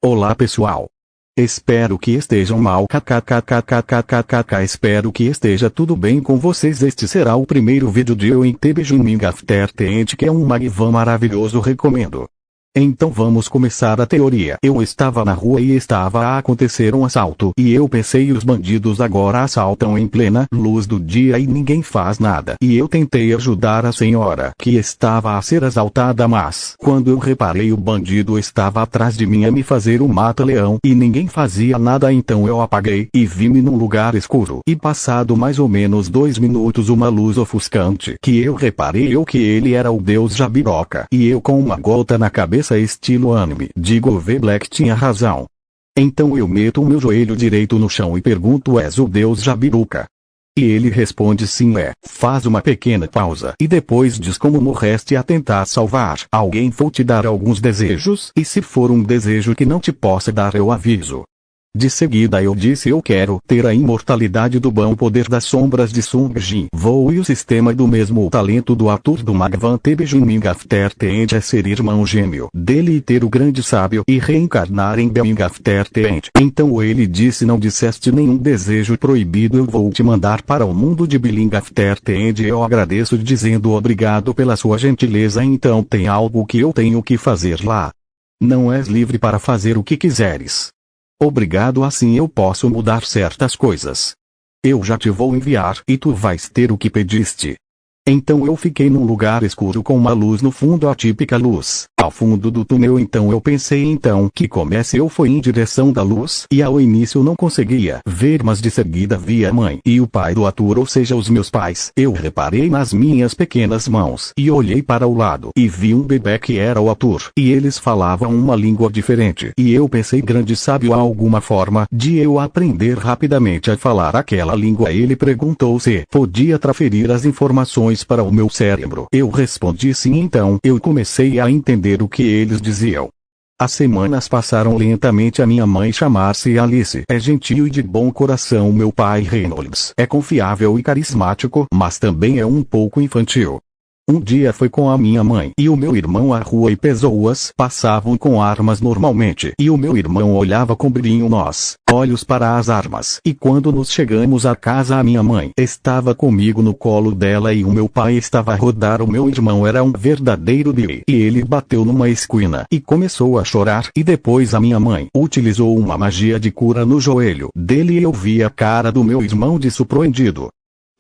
Olá pessoal. Espero que estejam mal. Espero que esteja tudo bem com vocês. Este será o primeiro vídeo de eu em TBJunming After Tent, que é um Magvan maravilhoso, recomendo. Então vamos começar a teoria. Eu estava na rua e estava a acontecer um assalto. E eu pensei, os bandidos agora assaltam em plena luz do dia e ninguém faz nada. E eu tentei ajudar a senhora que estava a ser assaltada, mas quando eu reparei, o bandido estava atrás de mim a me fazer um mata-leão e ninguém fazia nada. Então eu apaguei e vi-me num lugar escuro. E passado mais ou menos 2 minutos, uma luz ofuscante que eu reparei que ele era o deus Jabiroca. E eu com uma gota na cabeça estilo anime. Digo, o V-Black tinha razão. Então eu meto o meu joelho direito no chão e pergunto: és o deus Jabiruca? E ele responde: sim, é. Faz uma pequena pausa e depois diz como morreste a tentar salvar alguém, vou te dar alguns desejos, e se for um desejo que não te possa dar, eu aviso. De seguida eu disse: eu quero ter a imortalidade do bom poder das sombras de Sung Jin. Vou e o sistema do mesmo talento do Arthur do Magvan TBJunming After Tent é ser irmão gêmeo dele e ter o grande sábio e reencarnar em Belming After Tent. Então ele disse: não disseste nenhum desejo proibido, eu vou te mandar para o mundo de Beling After Tent. Eu agradeço dizendo obrigado pela sua gentileza. Então tem algo que eu tenho que fazer lá. Não és livre para fazer o que quiseres. Obrigado, assim eu posso mudar certas coisas. Eu já te vou enviar e tu vais ter o que pediste. Então eu fiquei num lugar escuro com uma luz no fundo, a típica luz ao fundo do túnel. Então eu pensei que comece. Eu fui em direção da luz e ao início não conseguia ver, mas de seguida vi a mãe e o pai do Arthur, ou seja, os meus pais. Eu reparei nas minhas pequenas mãos e olhei para o lado e vi um bebê que era o Arthur, e eles falavam uma língua diferente. E eu pensei: grande sábio, há alguma forma de eu aprender rapidamente a falar aquela língua? Ele perguntou se podia transferir as informações para o meu cérebro. Eu respondi sim. Então eu comecei a entender o que eles diziam. As semanas passaram lentamente. A minha mãe, chamar-se Alice, é gentil e de bom coração. Meu pai, Reynolds, é confiável e carismático, mas também é um pouco infantil. Um dia foi com a minha mãe e o meu irmão à rua e pessoas passavam com armas normalmente. E o meu irmão olhava com brilho nos olhos para as armas. E quando nos chegamos à casa, a minha mãe estava comigo no colo dela e o meu pai estava a rodar. O meu irmão era um verdadeiro Billy. E ele bateu numa esquina e começou a chorar. E depois a minha mãe utilizou uma magia de cura no joelho dele e eu vi a cara do meu irmão de surpreendido.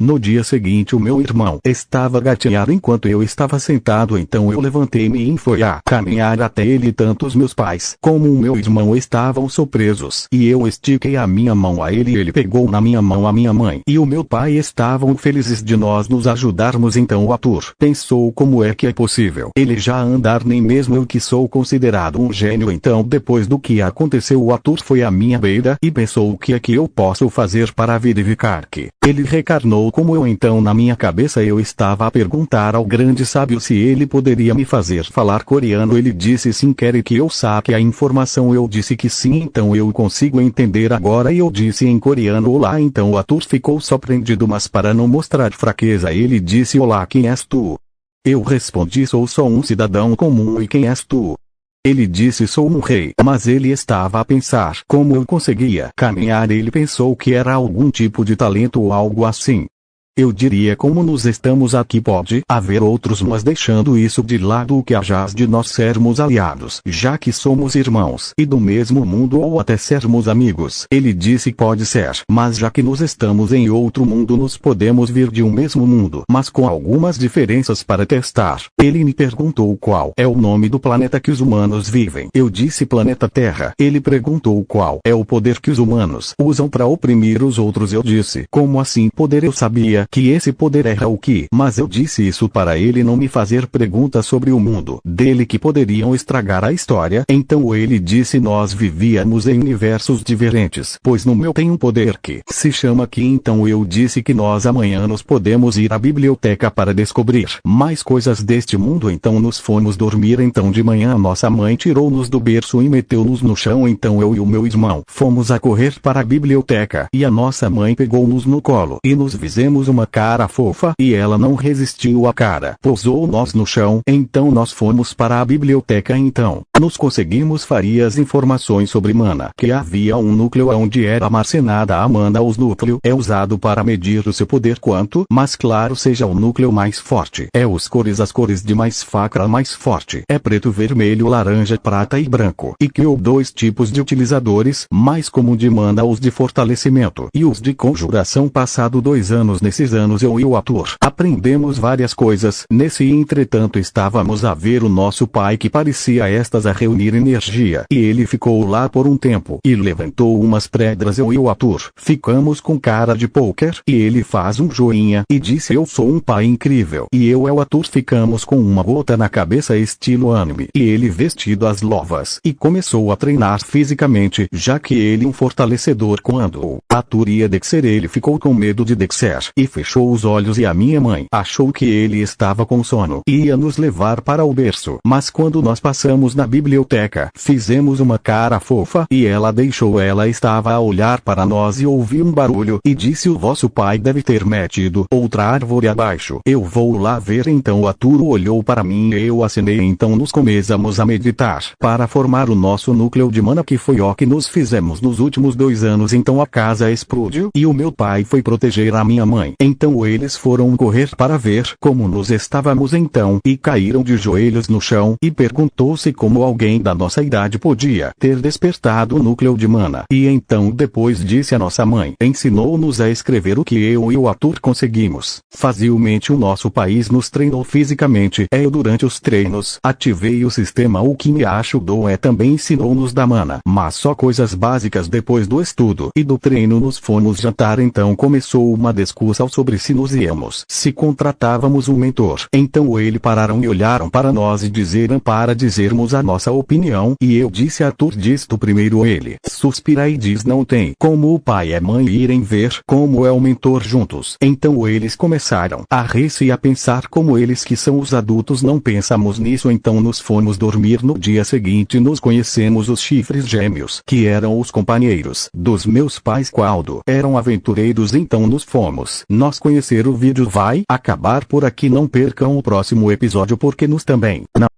No dia seguinte, o meu irmão estava gatinhando enquanto eu estava sentado. Então eu levantei-me e fui a caminhar até ele. Tanto os meus pais como o meu irmão estavam surpresos. E eu estiquei a minha mão a ele e ele pegou na minha mão. A minha mãe e o meu pai estavam felizes de nós nos ajudarmos. Então o Arthur pensou: como é que é possível ele já andar? Nem mesmo eu, que sou considerado um gênio. Então, depois do que aconteceu, o Arthur foi à minha beira e pensou: o que é que eu posso fazer para verificar que ele reencarnou como eu? Então na minha cabeça eu estava a perguntar ao grande sábio se ele poderia me fazer falar coreano. Ele disse sim. Quer que eu saque a informação? Eu disse que sim. Então eu consigo entender agora. E eu disse em coreano: olá. Então o Arthur ficou surpreendido, mas para não mostrar fraqueza ele disse: olá, quem és tu? Eu respondi: sou só um cidadão comum. E quem és tu? Ele disse: sou um rei. Mas ele estava a pensar como eu conseguia caminhar. Ele pensou que era algum tipo de talento ou algo assim. Eu diria: como nos estamos aqui, pode haver outros, mas deixando isso de lado, o que hajás de nós sermos aliados, já que somos irmãos e do mesmo mundo, ou até sermos amigos? Ele disse: pode ser, mas já que nós estamos em outro mundo, nós podemos vir de um mesmo mundo, mas com algumas diferenças para testar. Ele me perguntou qual é o nome do planeta que os humanos vivem. Eu disse: planeta Terra. Ele perguntou qual é o poder que os humanos usam para oprimir os outros. Eu disse: como assim poder? Eu sabia que esse poder era o que, mas eu disse isso para ele não me fazer perguntas sobre o mundo dele que poderiam estragar a história. Então ele disse: nós vivíamos em universos diferentes, pois no meu tem um poder que se chama Ki. Então eu disse que nós amanhã nos podemos ir à biblioteca para descobrir mais coisas deste mundo. Então nos fomos dormir. Então de manhã nossa mãe tirou-nos do berço e meteu-nos no chão. Então eu e o meu irmão fomos a correr para a biblioteca e a nossa mãe pegou-nos no colo e nos fizemos uma cara fofa e ela não resistiu à cara. Pousou nós no chão, então nós fomos para a biblioteca então. Nos conseguimos várias informações sobre mana. Que havia um núcleo onde era armazenada a mana. O núcleo é usado para medir o seu poder quanto mais claro seja o núcleo mais forte. É os cores as cores de mais fraca a mais forte. É preto, vermelho, laranja, prata e branco. E que houve dois tipos de utilizadores, mais comum de mana os de fortalecimento e os de conjuração. Passado 2 anos nesses anos eu e o ator aprendemos várias coisas. Nesse entretanto estávamos a ver o nosso pai que parecia estas a reunir energia e ele ficou lá por um tempo e levantou umas pedras. Eu e o ator ficamos com cara de poker e ele faz um joinha e disse eu sou um pai incrível e eu e o ator ficamos com uma gota na cabeça estilo anime e ele vestido as lovas e começou a treinar fisicamente já que ele um fortalecedor. Quando o ator ia descer ele ficou com medo de descer e fechou os olhos e a minha mãe achou que ele estava com sono e ia nos levar para o berço. Mas quando nós passamos na biblioteca fizemos uma cara fofa e ela deixou. Ela estava a olhar para nós e ouviu um barulho e disse o vosso pai deve ter metido outra árvore abaixo. Eu vou lá ver. Então o ator olhou para mim e eu acenei. Então nos começamos a meditar para formar o nosso núcleo de mana que foi o que nos fizemos nos últimos 2 anos. Então a casa explodiu e o meu pai foi proteger a minha mãe. Então eles foram correr para ver como nos estávamos então e caíram de joelhos no chão e perguntou-se como alguém da nossa idade podia ter despertado o núcleo de mana. E então depois disse a nossa mãe ensinou-nos a escrever o que eu e o ator conseguimos. Facilmente o nosso país nos treinou fisicamente. Eu durante os treinos ativei o sistema o que me ajudou também ensinou-nos da mana. Mas só coisas básicas. Depois do estudo e do treino nos fomos jantar. Então começou uma discussão sobre se nos íamos se contratávamos um mentor. Então eles pararam e olharam para nós e disseram para dizermos a nossa opinião e eu disse Arthur diz tu primeiro. Ele suspira e diz não tem como o pai e a mãe irem ver como é o mentor juntos. Então eles começaram a rir-se e a pensar como eles que são os adultos não pensamos nisso. Então nos fomos dormir. No dia seguinte nos conhecemos os chifres gêmeos que eram os companheiros dos meus pais quando eram aventureiros. Então nos fomos nós conhecer. O vídeo vai acabar por aqui. Não percam o próximo episódio porque nos também não